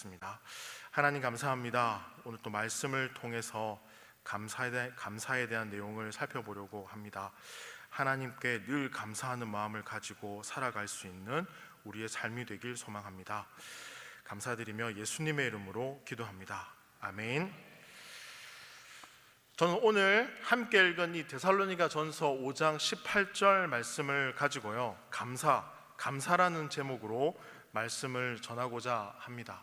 기도하겠습니다. 하나님 감사합니다. 오늘 또 말씀을 통해서 감사에 대한 내용을 살펴보려고 합니다. 하나님께 늘 감사하는 마음을 가지고 살아갈 수 있는 우리의 삶이 되길 소망합니다. 감사드리며 예수님의 이름으로 기도합니다. 아멘. 저는 오늘 함께 읽은 이 데살로니가 전서 5장 18절 말씀을 가지고요, 감사라는 제목으로 말씀을 전하고자 합니다.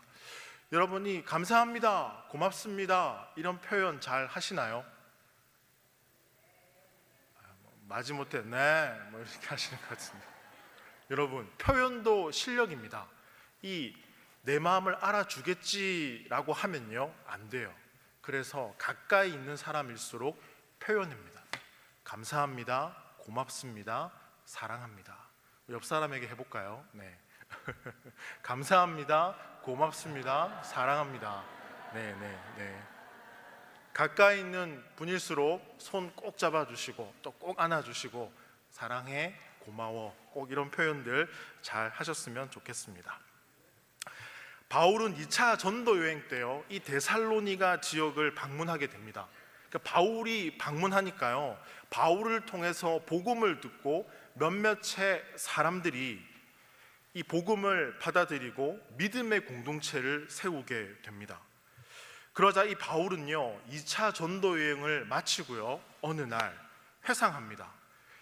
여러분이 감사합니다, 고맙습니다 이런 표현 잘 하시나요? 마지못해 네 이렇게 하시는 것 같습니다. 여러분, 표현도 실력입니다. 이 내 마음을 알아주겠지라고 하면요 안 돼요. 그래서 가까이 있는 사람일수록 표현입니다. 감사합니다, 고맙습니다, 사랑합니다. 옆 사람에게 해볼까요? 네. 감사합니다, 고맙습니다, 사랑합니다. 네. 가까이 있는 분일수록 손 꼭 잡아주시고 또 꼭 안아주시고 사랑해, 고마워, 꼭 이런 표현들 잘 하셨으면 좋겠습니다. 바울은 2차 전도 여행 때요, 이 데살로니가 지역을 방문하게 됩니다. 그러니까 바울이 방문하니까요, 바울을 통해서 복음을 듣고 몇몇의 사람들이 이 복음을 받아들이고 믿음의 공동체를 세우게 됩니다. 그러자 이 바울은요 2차 전도 여행을 마치고요 어느 날 회상합니다.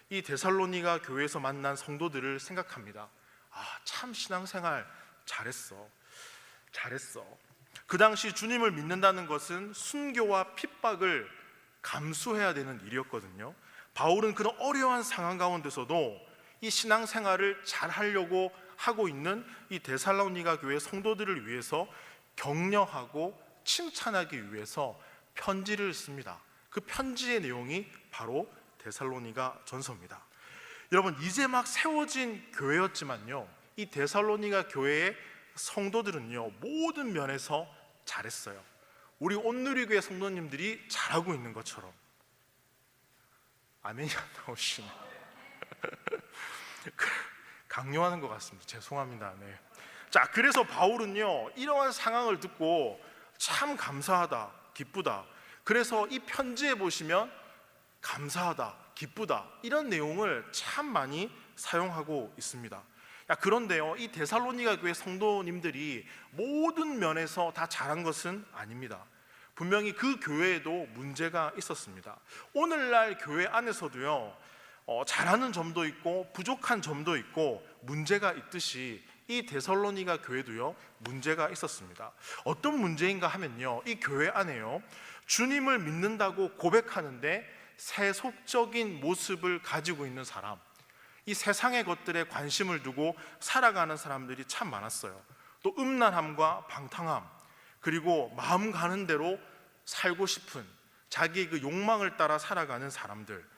이 데살로니가 교회에서 만난 성도들을 생각합니다. 참 신앙생활 잘했어. 그 당시 주님을 믿는다는 것은 순교와 핍박을 감수해야 되는 일이었거든요. 바울은 그런 어려운 상황 가운데서도 이 신앙생활을 잘 하려고 하고 있는 이 데살로니가 교회 성도들을 위해서 격려하고 칭찬하기 위해서 편지를 씁니다. 그 편지의 내용이 바로 데살로니가 전서입니다. 여러분, 이제 막 세워진 교회였지만요, 이 데살로니가 교회의 성도들은요 모든 면에서 잘했어요. 우리 온누리교회 성도님들이 잘하고 있는 것처럼. 아멘이 안 나오시네. 강요하는 것 같습니다. 죄송합니다. 네. 자, 그래서 바울은요 이러한 상황을 듣고 참 감사하다, 기쁘다. 그래서 이 편지에 보시면 감사하다, 기쁘다 이런 내용을 참 많이 사용하고 있습니다. 그런데요, 이 데살로니가 교회 성도님들이 모든 면에서 다 잘한 것은 아닙니다. 분명히 그 교회에도 문제가 있었습니다. 오늘날 교회 안에서도요 잘하는 점도 있고 부족한 점도 있고 문제가 있듯이 이 데살로니가 교회도요 문제가 있었습니다. 어떤 문제인가 하면요, 이 교회 안에요 주님을 믿는다고 고백하는데 세속적인 모습을 가지고 있는 사람, 이 세상의 것들에 관심을 두고 살아가는 사람들이 참 많았어요. 또 음란함과 방탕함, 그리고 마음 가는 대로 살고 싶은 자기의 그 욕망을 따라 살아가는 사람들,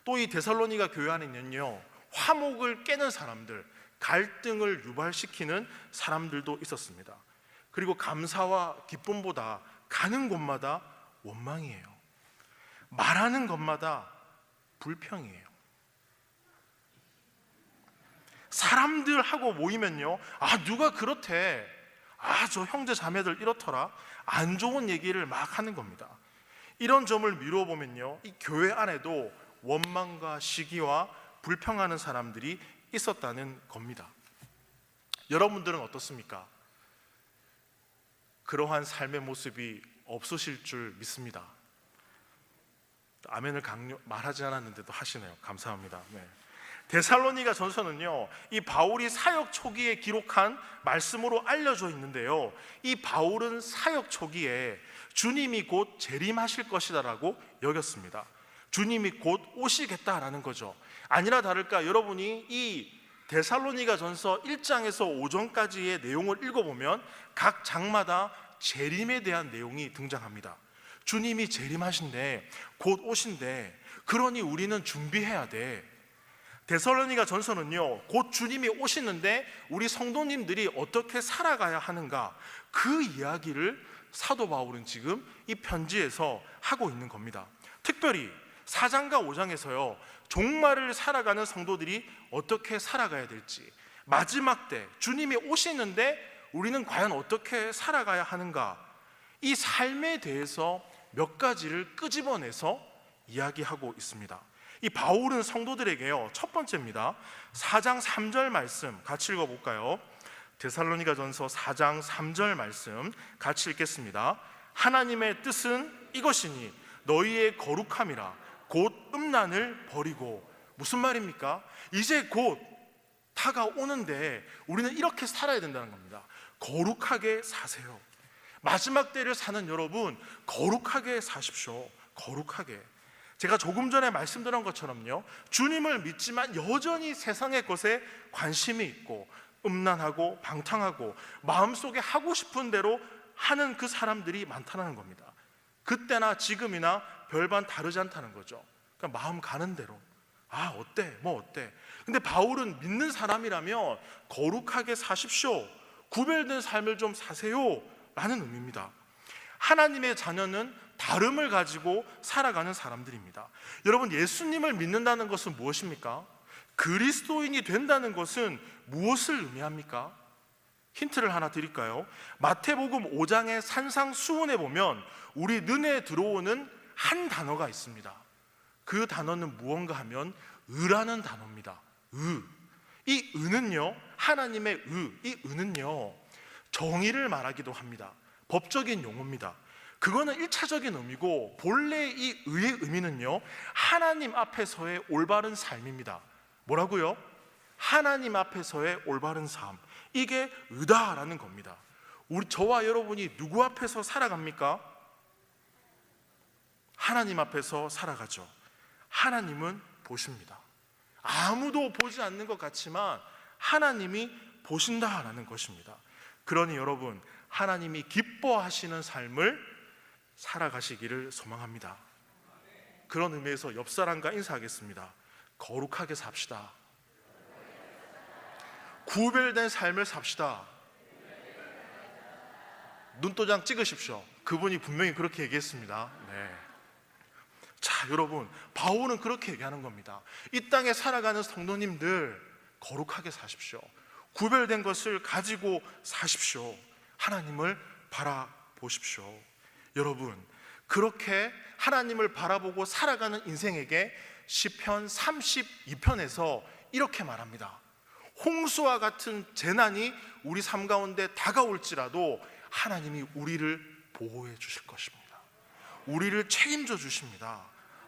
또 이 데살로니가 교회 안에는요 화목을 깨는 사람들, 갈등을 유발시키는 사람들도 있었습니다. 그리고 감사와 기쁨보다 가는 곳마다 원망이에요. 말하는 것마다 불평이에요. 사람들하고 모이면요 누가 그렇대, 저 형제 자매들 이렇더라, 안 좋은 얘기를 막 하는 겁니다. 이런 점을 미루어 보면요 이 교회 안에도 원망과 시기와 불평하는 사람들이 있었다는 겁니다. 여러분들은 어떻습니까? 그러한 삶의 모습이 없으실 줄 믿습니다. 아멘을 말하지 않았는데도 하시네요. 감사합니다. 네. 데살로니가 전서는요 이 바울이 사역 초기에 기록한 말씀으로 알려져 있는데요, 이 바울은 사역 초기에 주님이 곧 재림하실 것이다라고 여겼습니다. 주님이 곧 오시겠다라는 거죠. 아니나 다를까 여러분이 이 데살로니가 전서 1장에서 5장까지의 내용을 읽어보면 각 장마다 재림에 대한 내용이 등장합니다. 주님이 재림하신대, 곧 오신대, 그러니 우리는 준비해야 돼. 데살로니가 전서는요 곧 주님이 오시는데 우리 성도님들이 어떻게 살아가야 하는가, 그 이야기를 사도 바울은 지금 이 편지에서 하고 있는 겁니다. 특별히 4장과 5장에서요 종말을 살아가는 성도들이 어떻게 살아가야 될지, 마지막 때 주님이 오시는데 우리는 과연 어떻게 살아가야 하는가? 이 삶에 대해서 몇 가지를 끄집어내서 이야기하고 있습니다. 이 바울은 성도들에게요, 첫 번째입니다. 4장 3절 말씀 같이 읽어볼까요? 데살로니가전서 4장 3절 말씀 같이 읽겠습니다. 하나님의 뜻은 이것이니 너희의 거룩함이라 곧 음란을 버리고. 무슨 말입니까? 이제 곧 다가오는데 우리는 이렇게 살아야 된다는 겁니다. 거룩하게 사세요. 마지막 때를 사는 여러분, 거룩하게 사십시오. 거룩하게. 제가 조금 전에 말씀드린 것처럼요, 주님을 믿지만 여전히 세상의 것에 관심이 있고 음란하고 방탕하고 마음속에 하고 싶은 대로 하는 그 사람들이 많다는 겁니다. 그때나 지금이나 별반 다르지 않다는 거죠. 그러니까 마음 가는 대로, 어때? 뭐 어때? 근데 바울은 믿는 사람이라면 거룩하게 사십시오, 구별된 삶을 좀 사세요 라는 의미입니다. 하나님의 자녀는 다름을 가지고 살아가는 사람들입니다. 여러분, 예수님을 믿는다는 것은 무엇입니까? 그리스도인이 된다는 것은 무엇을 의미합니까? 힌트를 하나 드릴까요? 마태복음 5장의 산상수훈에 보면 우리 눈에 들어오는 한 단어가 있습니다. 그 단어는 무언가 하면 의라는 단어입니다. 이 의는요, 하나님의 이 의는요, 정의를 말하기도 합니다. 법적인 용어입니다. 그거는 1차적인 의미고, 본래 이 의의 의미는요, 하나님 앞에서의 올바른 삶입니다. 뭐라고요? 하나님 앞에서의 올바른 삶, 이게 의다라는 겁니다. 저와 여러분이 누구 앞에서 살아갑니까? 하나님 앞에서 살아가죠. 하나님은 보십니다. 아무도 보지 않는 것 같지만 하나님이 보신다라는 것입니다. 그러니 여러분, 하나님이 기뻐하시는 삶을 살아가시기를 소망합니다. 그런 의미에서 옆 사람과 인사하겠습니다. 거룩하게 삽시다. 구별된 삶을 삽시다. 눈도장 찍으십시오. 그분이 분명히 그렇게 얘기했습니다. 네. 자, 여러분, 바울은 그렇게 얘기하는 겁니다. 이 땅에 살아가는 성도님들, 거룩하게 사십시오. 구별된 것을 가지고 사십시오. 하나님을 바라보십시오. 여러분, 그렇게 하나님을 바라보고 살아가는 인생에게 시편 32편에서 이렇게 말합니다. 홍수와 같은 재난이 우리 삶 가운데 다가올지라도 하나님이 우리를 보호해 주실 것입니다. 우리를 책임져 주십니다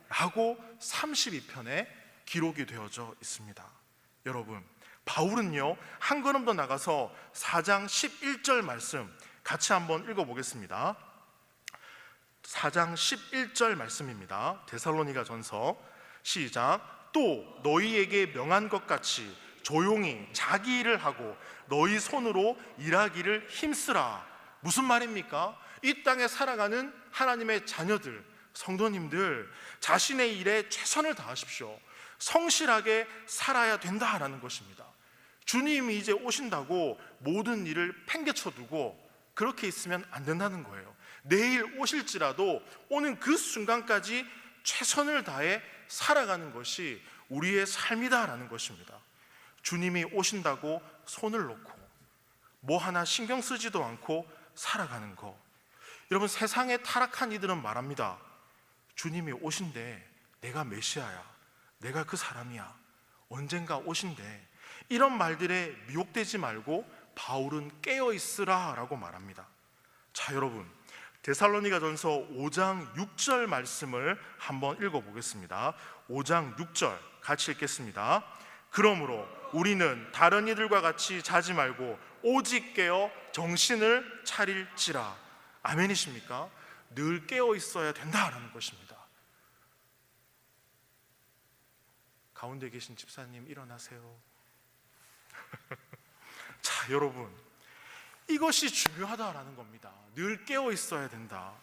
라고 32편에 기록이 되어져 있습니다. 여러분, 바울은요, 한 걸음 더 나가서 4장 11절 말씀 같이 한번 읽어보겠습니다. 4장 11절 말씀입니다. 데살로니가전서 시작. 또 너희에게 명한 것 같이 조용히 자기 일을 하고 너희 손으로 일하기를 힘쓰라. 무슨 말입니까? 이 땅에 살아가는 하나님의 자녀들, 성도님들, 자신의 일에 최선을 다하십시오. 성실하게 살아야 된다라는 것입니다. 주님이 이제 오신다고 모든 일을 팽개쳐 두고 그렇게 있으면 안 된다는 거예요. 내일 오실지라도 오는 그 순간까지 최선을 다해 살아가는 것이 우리의 삶이다라는 것입니다. 주님이 오신다고 손을 놓고 뭐 하나 신경 쓰지도 않고 살아가는 거. 여러분, 세상에 타락한 이들은 말합니다. 주님이 오신대. 내가 메시아야. 내가 그 사람이야. 언젠가 오신대. 이런 말들에 미혹되지 말고 바울은 깨어있으라 라고 말합니다. 자, 여러분, 데살로니가전서 5장 6절 말씀을 한번 읽어보겠습니다. 5장 6절 같이 읽겠습니다. 그러므로 우리는 다른 이들과 같이 자지 말고 오직 깨어 정신을 차릴지라. 아멘이십니까? 늘 깨어 있어야 된다라는 것입니다. 가운데 계신 집사님 일어나세요. 자, 여러분, 이것이 중요하다라는 겁니다. 늘 깨어 있어야 된다.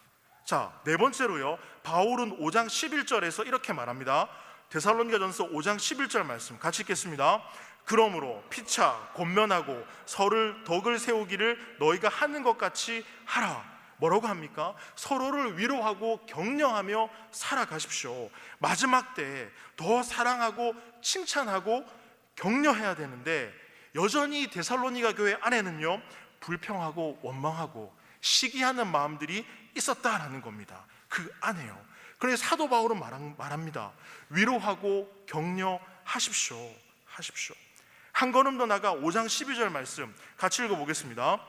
자, 네 번째로요, 바울은 5장 11절에서 이렇게 말합니다. 데살로니가전서 5장 11절 말씀 같이 읽겠습니다. 그러므로 피차 권면하고 서로를 덕을 세우기를 너희가 하는 것 같이 하라. 뭐라고 합니까? 서로를 위로하고 격려하며 살아가십시오. 마지막 때에 더 사랑하고 칭찬하고 격려해야 되는데 여전히 데살로니가 교회 안에는요, 불평하고 원망하고 시기하는 마음들이 있었다라는 겁니다. 그 안에요. 그래서 사도 바울은 말합니다. 위로하고 격려하십시오. 하십시오. 한 걸음 더 나가 5장 12절 말씀 같이 읽어보겠습니다.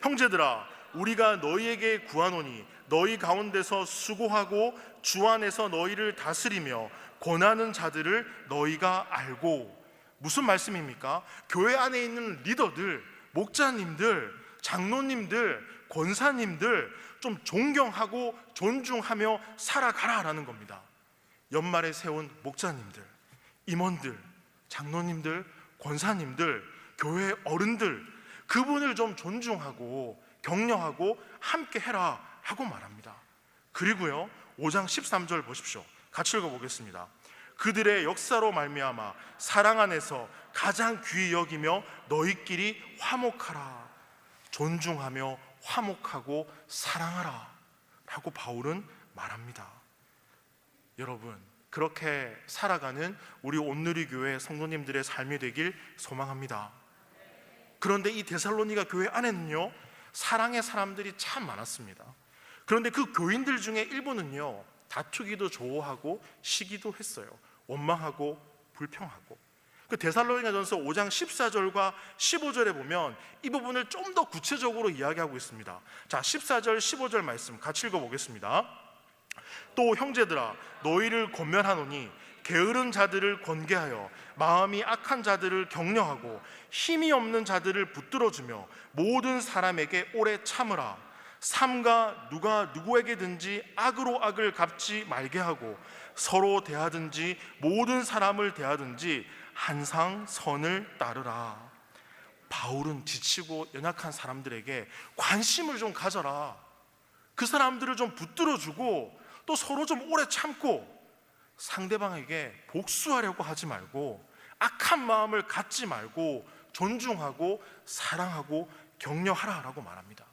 형제들아, 우리가 너희에게 구하노니 너희 가운데서 수고하고 주 안에서 너희를 다스리며 권하는 자들을 너희가 알고. 무슨 말씀입니까? 교회 안에 있는 리더들, 목자님들, 장로님들, 권사님들 좀 존경하고 존중하며 살아가라라는 겁니다. 연말에 세운 목자님들, 임원들, 장로님들, 권사님들, 교회 어른들, 그분을 좀 존중하고 격려하고 함께 해라 하고 말합니다. 그리고요 5장 13절 보십시오. 같이 읽어보겠습니다. 그들의 역사로 말미암아 사랑 안에서 가장 귀히 여기며 너희끼리 화목하라. 존중하며 화목하고 사랑하라 라고 바울은 말합니다. 여러분, 그렇게 살아가는 우리 온누리 교회 성도님들의 삶이 되길 소망합니다. 그런데 이 데살로니가 교회 안에는요 사랑의 사람들이 참 많았습니다. 그런데 그 교인들 중에 일부는요 다투기도 좋아하고 시기도 했어요. 원망하고 불평하고. 그 데살로니가전서 5장 14절과 15절에 보면 이 부분을 좀 더 구체적으로 이야기하고 있습니다. 자, 14절 15절 말씀 같이 읽어보겠습니다. 또 형제들아, 너희를 권면하노니 게으른 자들을 권계하여 마음이 악한 자들을 격려하고 힘이 없는 자들을 붙들어주며 모든 사람에게 오래 참으라. 삼가 누가 누구에게든지 악으로 악을 갚지 말게 하고 서로 대하든지 모든 사람을 대하든지 항상 선을 따르라. 바울은 지치고 연약한 사람들에게 관심을 좀 가져라. 그 사람들을 좀 붙들어주고 또 서로 좀 오래 참고 상대방에게 복수하려고 하지 말고 악한 마음을 갖지 말고 존중하고 사랑하고 격려하라라고 말합니다.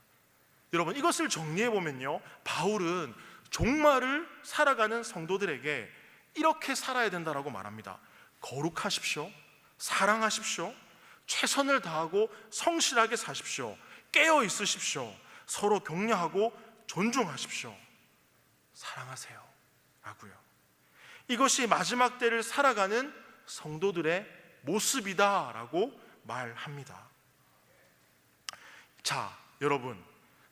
여러분, 이것을 정리해 보면요 바울은 종말을 살아가는 성도들에게 이렇게 살아야 된다라고 말합니다. 거룩하십시오. 사랑하십시오. 최선을 다하고 성실하게 사십시오. 깨어 있으십시오. 서로 격려하고 존중하십시오. 사랑하세요 라고요. 이것이 마지막 때를 살아가는 성도들의 모습이다라고 말합니다. 자, 여러분,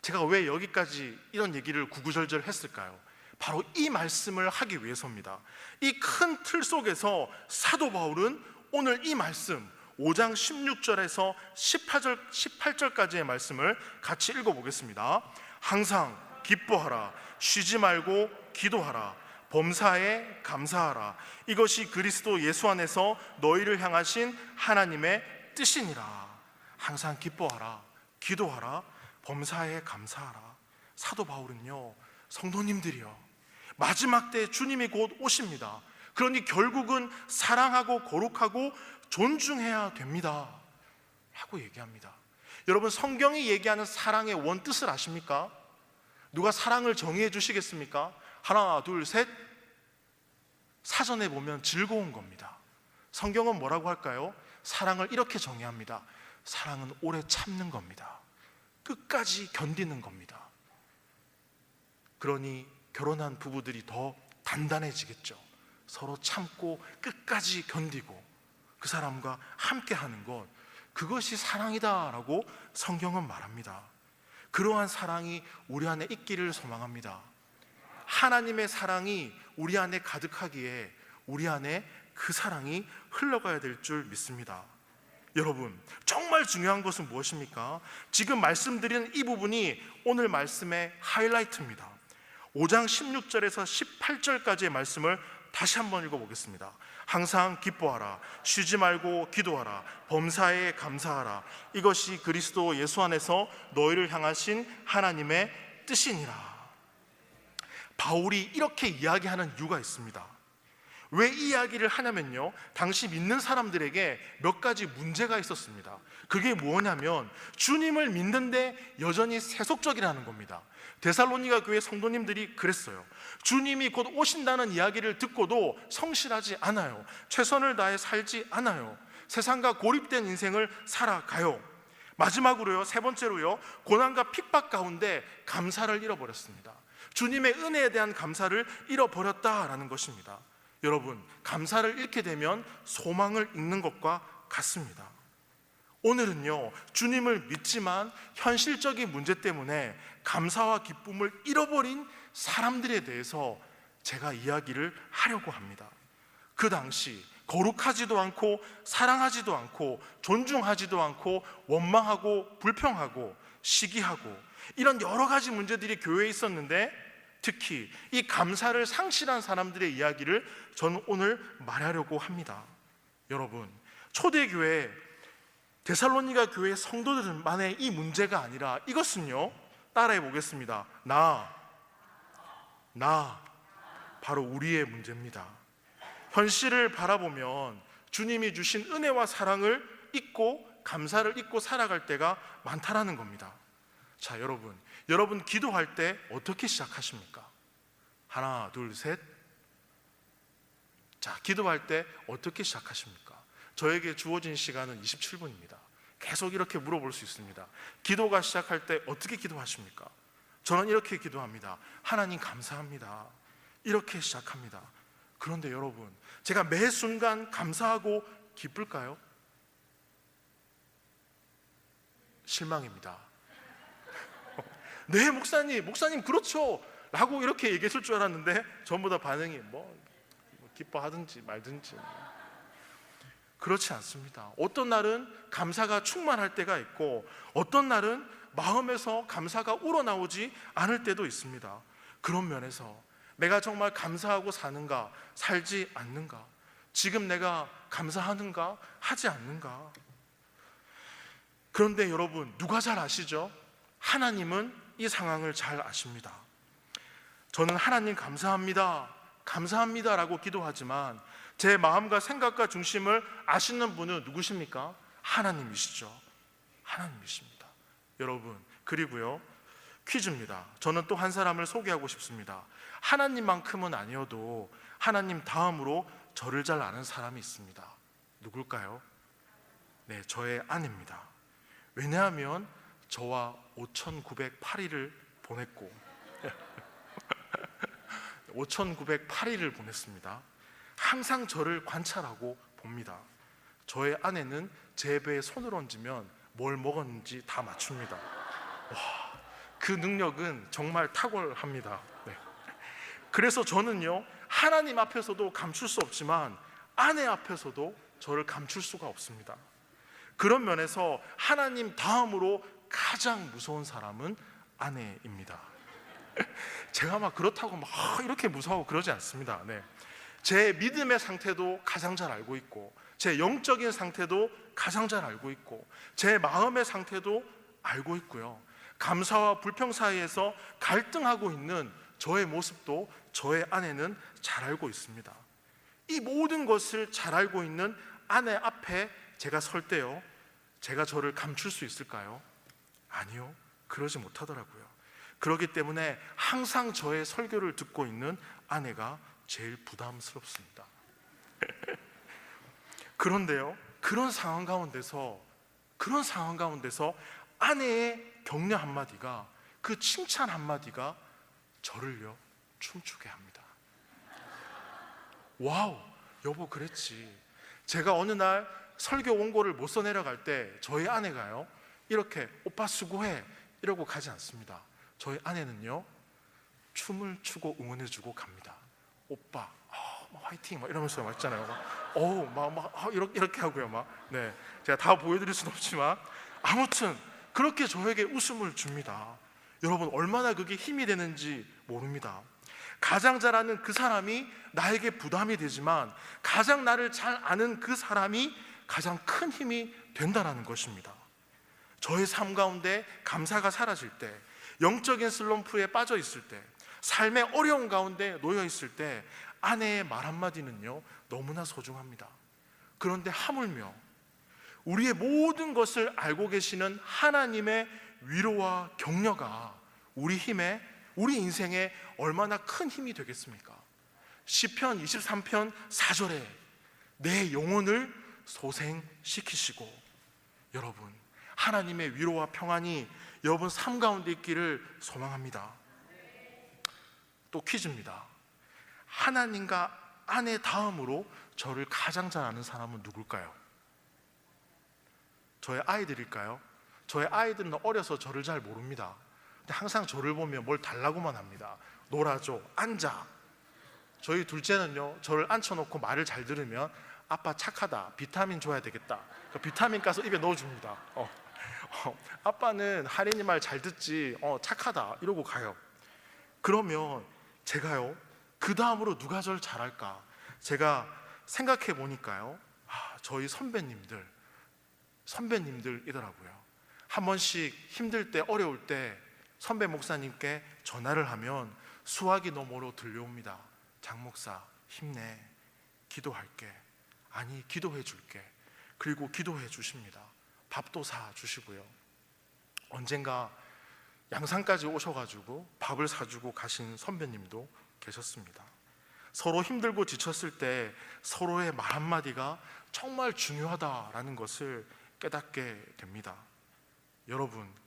제가 왜 여기까지 이런 얘기를 구구절절 했을까요? 바로 이 말씀을 하기 위해서입니다. 이 큰 틀 속에서 사도 바울은 오늘 이 말씀 5장 16절에서 18절까지의 말씀을 같이 읽어보겠습니다. 항상 기뻐하라. 쉬지 말고 기도하라. 범사에 감사하라. 이것이 그리스도 예수 안에서 너희를 향하신 하나님의 뜻이니라. 항상 기뻐하라. 기도하라. 범사에 감사하라. 사도 바울은요 성도님들이요 마지막 때 주님이 곧 오십니다. 그러니 결국은 사랑하고 거룩하고 존중해야 됩니다 하고 얘기합니다. 여러분, 성경이 얘기하는 사랑의 원뜻을 아십니까? 누가 사랑을 정의해 주시겠습니까? 하나, 둘, 셋. 사전에 보면 즐거운 겁니다. 성경은 뭐라고 할까요? 사랑을 이렇게 정의합니다. 사랑은 오래 참는 겁니다. 끝까지 견디는 겁니다. 그러니 결혼한 부부들이 더 단단해지겠죠. 서로 참고 끝까지 견디고 그 사람과 함께 하는 것, 그것이 사랑이다라고 성경은 말합니다. 그러한 사랑이 우리 안에 있기를 소망합니다. 하나님의 사랑이 우리 안에 가득하기에 우리 안에 그 사랑이 흘러가야 될 줄 믿습니다. 여러분, 정말 중요한 것은 무엇입니까? 지금 말씀드린 이 부분이 오늘 말씀의 하이라이트입니다. 5장 16절에서 18절까지의 말씀을 다시 한번 읽어보겠습니다. 항상 기뻐하라. 쉬지 말고 기도하라. 범사에 감사하라. 이것이 그리스도 예수 안에서 너희를 향하신 하나님의 뜻이니라. 바울이 이렇게 이야기하는 이유가 있습니다. 왜 이 이야기를 하냐면요, 당시 믿는 사람들에게 몇 가지 문제가 있었습니다. 그게 뭐냐면 주님을 믿는데 여전히 세속적이라는 겁니다. 데살로니가 교회 성도님들이 그랬어요. 주님이 곧 오신다는 이야기를 듣고도 성실하지 않아요. 최선을 다해 살지 않아요. 세상과 고립된 인생을 살아가요. 마지막으로요, 세 번째로요, 고난과 핍박 가운데 감사를 잃어버렸습니다. 주님의 은혜에 대한 감사를 잃어버렸다라는 것입니다. 여러분, 감사를 잃게 되면 소망을 잃는 것과 같습니다. 오늘은요, 주님을 믿지만 현실적인 문제 때문에 감사와 기쁨을 잃어버린 사람들에 대해서 제가 이야기를 하려고 합니다. 그 당시 거룩하지도 않고 사랑하지도 않고 존중하지도 않고 원망하고 불평하고 시기하고 이런 여러 가지 문제들이 교회에 있었는데, 특히 이 감사를 상실한 사람들의 이야기를 저는 오늘 말하려고 합니다. 여러분, 초대교회 데살로니가 교회 성도들만의 이 문제가 아니라 이것은요, 따라해 보겠습니다. 나 바로 우리의 문제입니다. 현실을 바라보면 주님이 주신 은혜와 사랑을 잊고 감사를 잊고 살아갈 때가 많다라는 겁니다. 자, 여러분 기도할 때 어떻게 시작하십니까? 하나, 둘, 셋. 자, 기도할 때 어떻게 시작하십니까? 저에게 주어진 시간은 27분입니다. 계속 이렇게 물어볼 수 있습니다. 기도가 시작할 때 어떻게 기도하십니까? 저는 이렇게 기도합니다. 하나님 감사합니다. 이렇게 시작합니다. 그런데 여러분, 제가 매 순간 감사하고 기쁠까요? 실망입니다. 네, 목사님 그렇죠 라고 이렇게 얘기했을 줄 알았는데 전부 다 반응이 뭐 기뻐하든지 말든지. 그렇지 않습니다. 어떤 날은 감사가 충만할 때가 있고 어떤 날은 마음에서 감사가 우러나오지 않을 때도 있습니다. 그런 면에서 내가 정말 감사하고 사는가, 살지 않는가, 지금 내가 감사하는가, 하지 않는가. 그런데 여러분, 누가 잘 아시죠? 하나님은 이 상황을 잘 아십니다. 저는 하나님 감사합니다 라고 기도하지만 제 마음과 생각과 중심을 아시는 분은 누구십니까? 하나님이시죠. 하나님이십니다. 여러분, 그리고요, 퀴즈입니다. 저는 또 한 사람을 소개하고 싶습니다. 하나님만큼은 아니어도 하나님 다음으로 저를 잘 아는 사람이 있습니다. 누굴까요? 네, 저의 아내입니다. 왜냐하면 저와 5,908일을 보냈고 5,908일을 보냈습니다. 항상 저를 관찰하고 봅니다. 저의 아내는 제 배에 손을 얹으면 뭘 먹었는지 다 맞춥니다. 와, 그 능력은 정말 탁월합니다. 네. 그래서 저는요, 하나님 앞에서도 감출 수 없지만 아내 앞에서도 저를 감출 수가 없습니다. 그런 면에서 하나님 다음으로 가장 무서운 사람은 아내입니다. 제가 막 그렇다고 막 이렇게 무서워하고 그러지 않습니다. 네. 제 믿음의 상태도 가장 잘 알고 있고 제 영적인 상태도 가장 잘 알고 있고 제 마음의 상태도 알고 있고요, 감사와 불평 사이에서 갈등하고 있는 저의 모습도 저의 아내는 잘 알고 있습니다. 이 모든 것을 잘 알고 있는 아내 앞에 제가 설 때요, 제가 저를 감출 수 있을까요? 아니요, 그러지 못하더라고요. 그렇기 때문에 항상 저의 설교를 듣고 있는 아내가 제일 부담스럽습니다. 그런데요, 그런 상황 가운데서 아내의 격려 한마디가, 그 칭찬 한마디가 저를요 춤추게 합니다. 와우, 여보 그랬지. 제가 어느 날 설교 원고를 못 써내려갈 때 저희 아내가요 이렇게 오빠 수고해 이러고 가지 않습니다. 저희 아내는요 춤을 추고 응원해주고 갑니다. 오빠 화이팅 막 이러면서 막 있잖아요. 이렇게 하고요 막. 네, 제가 다 보여드릴 수는 없지만 아무튼 그렇게 저에게 웃음을 줍니다. 여러분, 얼마나 그게 힘이 되는지 모릅니다. 가장 잘 아는 그 사람이 나에게 부담이 되지만 가장 나를 잘 아는 그 사람이 가장 큰 힘이 된다는 것입니다. 저의 삶 가운데 감사가 사라질 때, 영적인 슬럼프에 빠져 있을 때, 삶의 어려운 가운데 놓여 있을 때 아내의 말 한마디는요 너무나 소중합니다. 그런데 하물며 우리의 모든 것을 알고 계시는 하나님의 위로와 격려가 우리 인생에 얼마나 큰 힘이 되겠습니까? 시편 23편 4절에 내 영혼을 소생시키시고, 여러분, 하나님의 위로와 평안이 여러분 삶 가운데 있기를 소망합니다. 또 퀴즈입니다. 하나님과 아내 다음으로 저를 가장 잘 아는 사람은 누굴까요? 저의 아이들일까요? 저의 아이들은 어려서 저를 잘 모릅니다. 근데 항상 저를 보면 뭘 달라고만 합니다. 놀아줘, 앉아. 저희 둘째는요, 저를 앉혀놓고 말을 잘 들으면 아빠 착하다, 비타민 줘야 되겠다, 비타민 까서 입에 넣어줍니다. 아빠는 하린이 말 잘 듣지, 착하다 이러고 가요. 그러면 제가요, 그 다음으로 누가 저를 잘할까? 제가 생각해 보니까요, 저희 선배님들이더라고요. 한 번씩 힘들 때, 어려울 때 선배 목사님께 전화를 하면 수화기 너머로 들려옵니다. 장 목사 힘내, 기도할게, 아니 기도해 줄게. 그리고 기도해 주십니다. 밥도 사 주시고요. 언젠가 양산까지 오셔가지고 밥을 사주고 가신 선배님도 계셨습니다. 서로 힘들고 지쳤을 때 서로의 말 한마디가 정말 중요하다라는 것을 깨닫게 됩니다.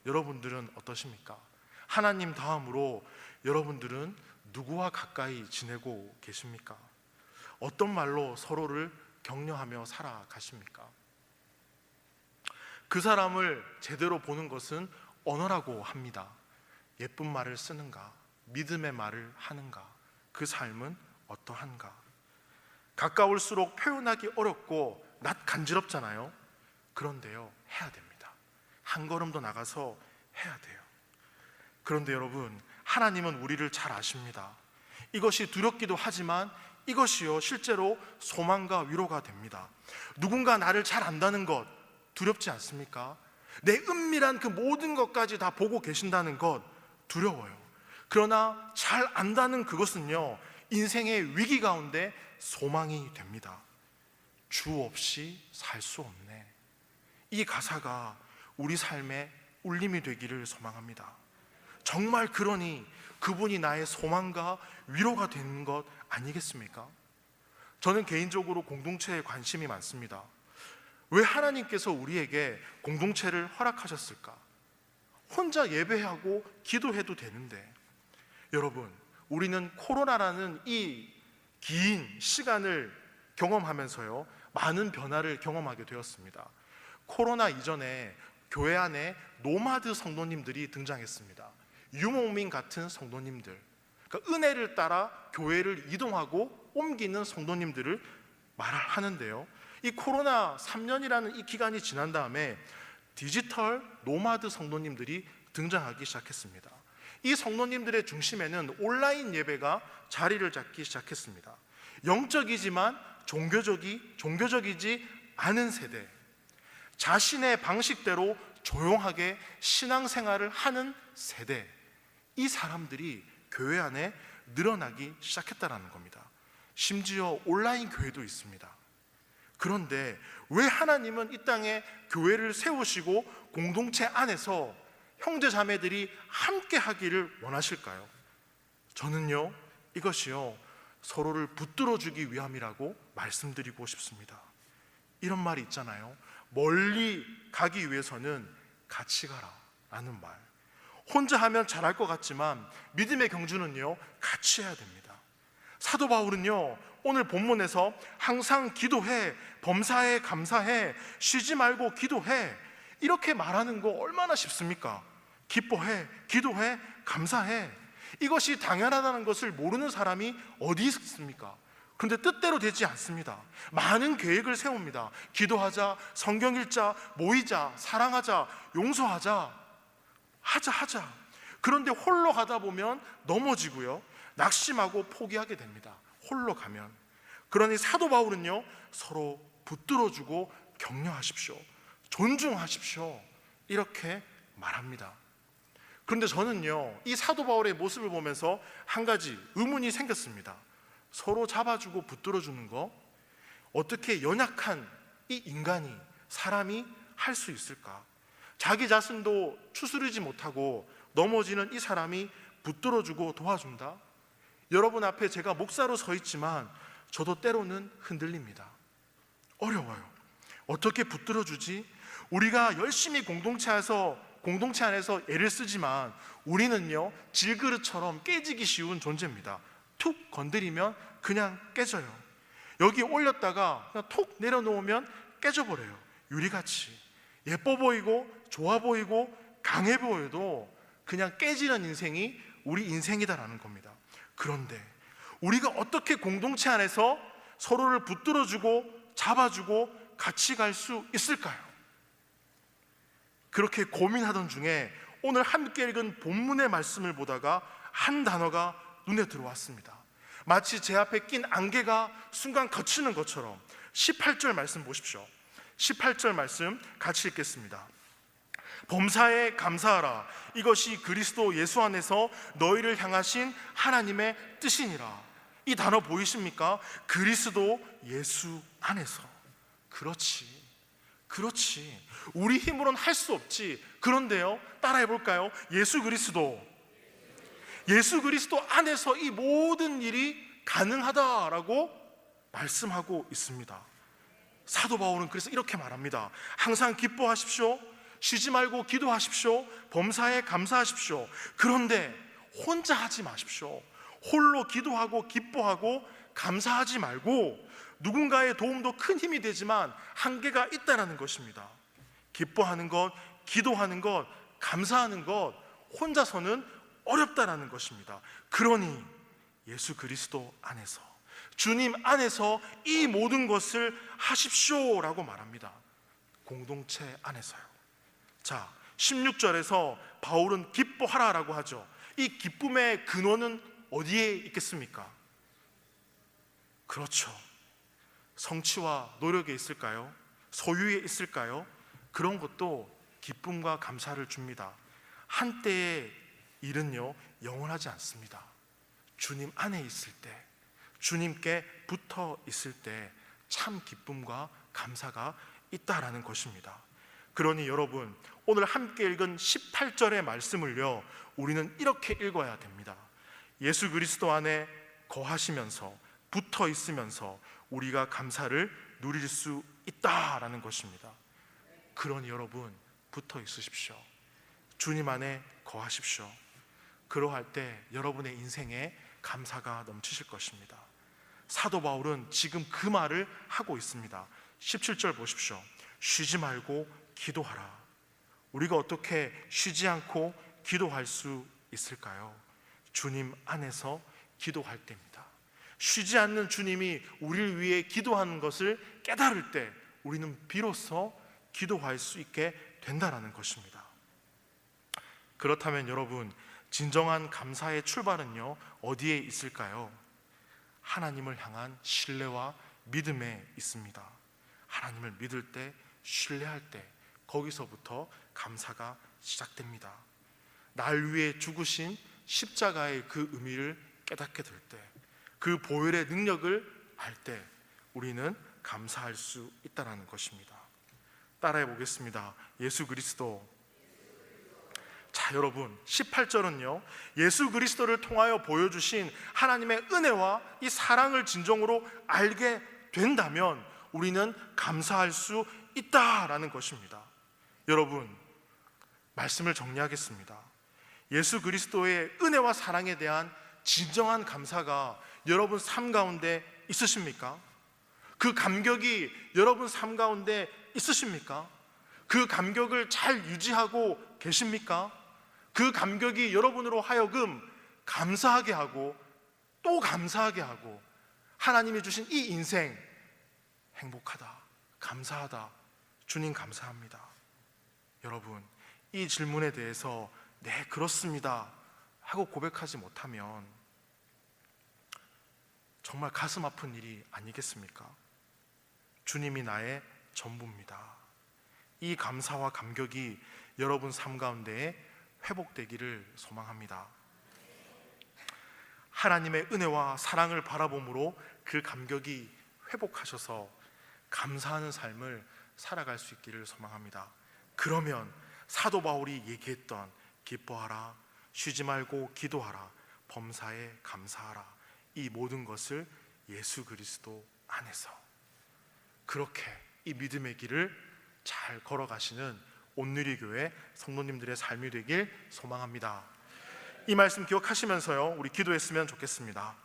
여러분들은 어떠십니까? 하나님 다음으로 여러분들은 누구와 가까이 지내고 계십니까? 어떤 말로 서로를 격려하며 살아가십니까? 그 사람을 제대로 보는 것은 언어라고 합니다. 예쁜 말을 쓰는가? 믿음의 말을 하는가? 그 삶은 어떠한가? 가까울수록 표현하기 어렵고 낯 간지럽잖아요. 그런데요, 해야 됩니다. 한 걸음 더 나가서 해야 돼요. 그런데 여러분, 하나님은 우리를 잘 아십니다. 이것이 두렵기도 하지만 이것이요, 실제로 소망과 위로가 됩니다. 누군가 나를 잘 안다는 것 두렵지 않습니까? 내 은밀한 그 모든 것까지 다 보고 계신다는 것 두려워요. 그러나 잘 안다는 그것은요, 인생의 위기 가운데 소망이 됩니다. 주 없이 살 수 없네. 이 가사가 우리 삶의 울림이 되기를 소망합니다. 정말 그러니 그분이 나의 소망과 위로가 되는 것 아니겠습니까? 저는 개인적으로 공동체에 관심이 많습니다. 왜 하나님께서 우리에게 공동체를 허락하셨을까? 혼자 예배하고 기도해도 되는데, 여러분, 우리는 코로나라는 이 긴 시간을 경험하면서요, 많은 변화를 경험하게 되었습니다. 코로나 이전에 교회 안에 노마드 성도님들이 등장했습니다. 유목민 같은 성도님들, 그러니까 은혜를 따라 교회를 이동하고 옮기는 성도님들을 말하는데요, 이 코로나 3년이라는 이 기간이 지난 다음에 디지털 노마드 성도님들이 등장하기 시작했습니다. 이 성도님들의 중심에는 온라인 예배가 자리를 잡기 시작했습니다. 영적이지만 종교적이지 않은 세대, 자신의 방식대로 조용하게 신앙생활을 하는 세대, 이 사람들이 교회 안에 늘어나기 시작했다는 겁니다. 심지어 온라인 교회도 있습니다. 그런데 왜 하나님은 이 땅에 교회를 세우시고 공동체 안에서 형제 자매들이 함께 하기를 원하실까요? 저는요, 이것이요, 서로를 붙들어 주기 위함이라고 말씀드리고 싶습니다. 이런 말이 있잖아요. 멀리 가기 위해서는 같이 가라 라는 말. 혼자 하면 잘할 것 같지만 믿음의 경주는요, 같이 해야 됩니다. 사도 바울은요, 오늘 본문에서 항상 기도해, 범사에 감사해, 쉬지 말고 기도해, 이렇게 말하는 거 얼마나 쉽습니까? 기뻐해, 기도해, 감사해. 이것이 당연하다는 것을 모르는 사람이 어디 있습니까? 그런데 뜻대로 되지 않습니다. 많은 계획을 세웁니다. 기도하자, 성경 읽자, 모이자, 사랑하자, 용서하자, 하자. 그런데 홀로 가다 보면 넘어지고요, 낙심하고 포기하게 됩니다. 홀로 가면. 그러니 사도 바울은요, 서로 붙들어주고 격려하십시오, 존중하십시오, 이렇게 말합니다. 그런데 저는요, 이 사도 바울의 모습을 보면서 한 가지 의문이 생겼습니다. 서로 잡아주고 붙들어주는 거, 어떻게 연약한 이 인간이, 사람이 할 수 있을까? 자기 자신도 추스르지 못하고 넘어지는 이 사람이 붙들어주고 도와준다? 여러분 앞에 제가 목사로 서 있지만 저도 때로는 흔들립니다. 어려워요. 어떻게 붙들어주지? 우리가 열심히 공동체 안에서 애를 쓰지만 우리는요, 질그릇처럼 깨지기 쉬운 존재입니다. 툭 건드리면 그냥 깨져요. 여기 올렸다가 그냥 톡 내려놓으면 깨져버려요. 유리같이 예뻐 보이고 좋아 보이고 강해 보여도 그냥 깨지는 인생이 우리 인생이다라는 겁니다. 그런데 우리가 어떻게 공동체 안에서 서로를 붙들어주고 잡아주고 같이 갈 수 있을까요? 그렇게 고민하던 중에 오늘 함께 읽은 본문의 말씀을 보다가 한 단어가 눈에 들어왔습니다. 마치 제 앞에 낀 안개가 순간 거치는 것처럼 18절 말씀 보십시오. 18절 말씀 같이 읽겠습니다. 범사에 감사하라. 이것이 그리스도 예수 안에서 너희를 향하신 하나님의 뜻이니라. 이 단어 보이십니까? 그리스도 예수 안에서. 그렇지. 우리 힘으로는 할 수 없지. 그런데요, 따라해 볼까요? 예수 그리스도 안에서 이 모든 일이 가능하다라고 말씀하고 있습니다. 사도 바울은 그래서 이렇게 말합니다. 항상 기뻐하십시오. 쉬지 말고 기도하십시오. 범사에 감사하십시오. 그런데 혼자 하지 마십시오. 홀로 기도하고 기뻐하고 감사하지 말고 누군가의 도움도 큰 힘이 되지만 한계가 있다는 것입니다. 기뻐하는 것, 기도하는 것, 감사하는 것 혼자서는 어렵다는 것입니다. 그러니 예수 그리스도 안에서, 주님 안에서 이 모든 것을 하십시오라고 말합니다. 공동체 안에서요. 자, 16절에서 바울은 기뻐하라라고 하죠. 이 기쁨의 근원은 어디에 있겠습니까? 그렇죠. 성취와 노력에 있을까요? 소유에 있을까요? 그런 것도 기쁨과 감사를 줍니다. 한때의 일은요, 영원하지 않습니다. 주님 안에 있을 때, 주님께 붙어 있을 때 참 기쁨과 감사가 있다라는 것입니다. 그러니 여러분, 오늘 함께 읽은 18절의 말씀을요, 우리는 이렇게 읽어야 됩니다. 예수 그리스도 안에 거하시면서, 붙어 있으면서 우리가 감사를 누릴 수 있다라는 것입니다. 그러니 여러분, 붙어 있으십시오. 주님 안에 거하십시오. 그러할 때 여러분의 인생에 감사가 넘치실 것입니다. 사도 바울은 지금 그 말을 하고 있습니다. 17절 보십시오. 쉬지 말고 기도하라. 우리가 어떻게 쉬지 않고 기도할 수 있을까요? 주님 안에서 기도할 때입니다. 쉬지 않는 주님이 우리를 위해 기도하는 것을 깨달을 때 우리는 비로소 기도할 수 있게 된다는 것입니다. 그렇다면 여러분, 진정한 감사의 출발은요, 어디에 있을까요? 하나님을 향한 신뢰와 믿음에 있습니다. 하나님을 믿을 때, 신뢰할 때, 거기서부터 감사가 시작됩니다. 날 위해 죽으신 십자가의 그 의미를 깨닫게 될 때, 그 보혈의 능력을 알 때 우리는 감사할 수 있다는 것입니다. 따라해 보겠습니다. 예수 그리스도. 자, 여러분, 18절은요, 예수 그리스도를 통하여 보여주신 하나님의 은혜와 이 사랑을 진정으로 알게 된다면 우리는 감사할 수 있다라는 것입니다. 여러분, 말씀을 정리하겠습니다. 예수 그리스도의 은혜와 사랑에 대한 진정한 감사가 여러분 삶 가운데 있으십니까? 그 감격이 여러분 삶 가운데 있으십니까? 그 감격을 잘 유지하고 계십니까? 그 감격이 여러분으로 하여금 감사하게 하고 또 감사하게 하고 하나님이 주신 이 인생 행복하다, 감사하다, 주님 감사합니다. 여러분, 이 질문에 대해서 네, 그렇습니다 하고 고백하지 못하면 정말 가슴 아픈 일이 아니겠습니까? 주님이 나의 전부입니다. 이 감사와 감격이 여러분 삶 가운데에 회복되기를 소망합니다. 하나님의 은혜와 사랑을 바라봄으로 그 감격이 회복하셔서 감사하는 삶을 살아갈 수 있기를 소망합니다. 그러면 사도 바울이 얘기했던 기뻐하라, 쉬지 말고 기도하라, 범사에 감사하라, 이 모든 것을 예수 그리스도 안에서 그렇게 이 믿음의 길을 잘 걸어가시는 온누리교회 성도님들의 삶이 되길 소망합니다. 이 말씀 기억하시면서요, 우리 기도했으면 좋겠습니다.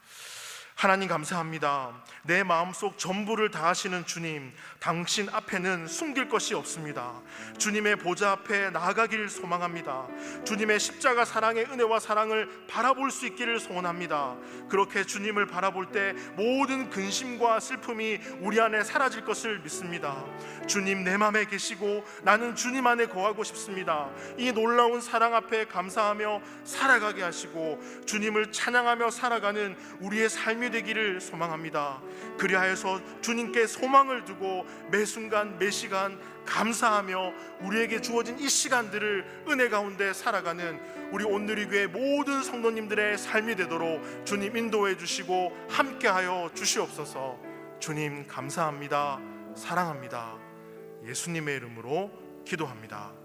하나님 감사합니다. 내 마음속 전부를 다하시는 주님, 당신 앞에는 숨길 것이 없습니다. 주님의 보좌 앞에 나아가기를 소망합니다. 주님의 십자가 사랑의 은혜와 사랑을 바라볼 수 있기를 소원합니다. 그렇게 주님을 바라볼 때 모든 근심과 슬픔이 우리 안에 사라질 것을 믿습니다. 주님 내 맘에 계시고 나는 주님 안에 거하고 싶습니다. 이 놀라운 사랑 앞에 감사하며 살아가게 하시고 주님을 찬양하며 살아가는 우리의 삶이 되기를 소망합니다. 그리하여서 주님께 소망을 두고 매 순간 매 시간 감사하며 우리에게 주어진 이 시간들을 은혜 가운데 살아가는 우리 온누리교회 모든 성도님들의 삶이 되도록 주님 인도해 주시고 함께하여 주시옵소서. 주님 감사합니다. 사랑합니다. 예수님의 이름으로 기도합니다.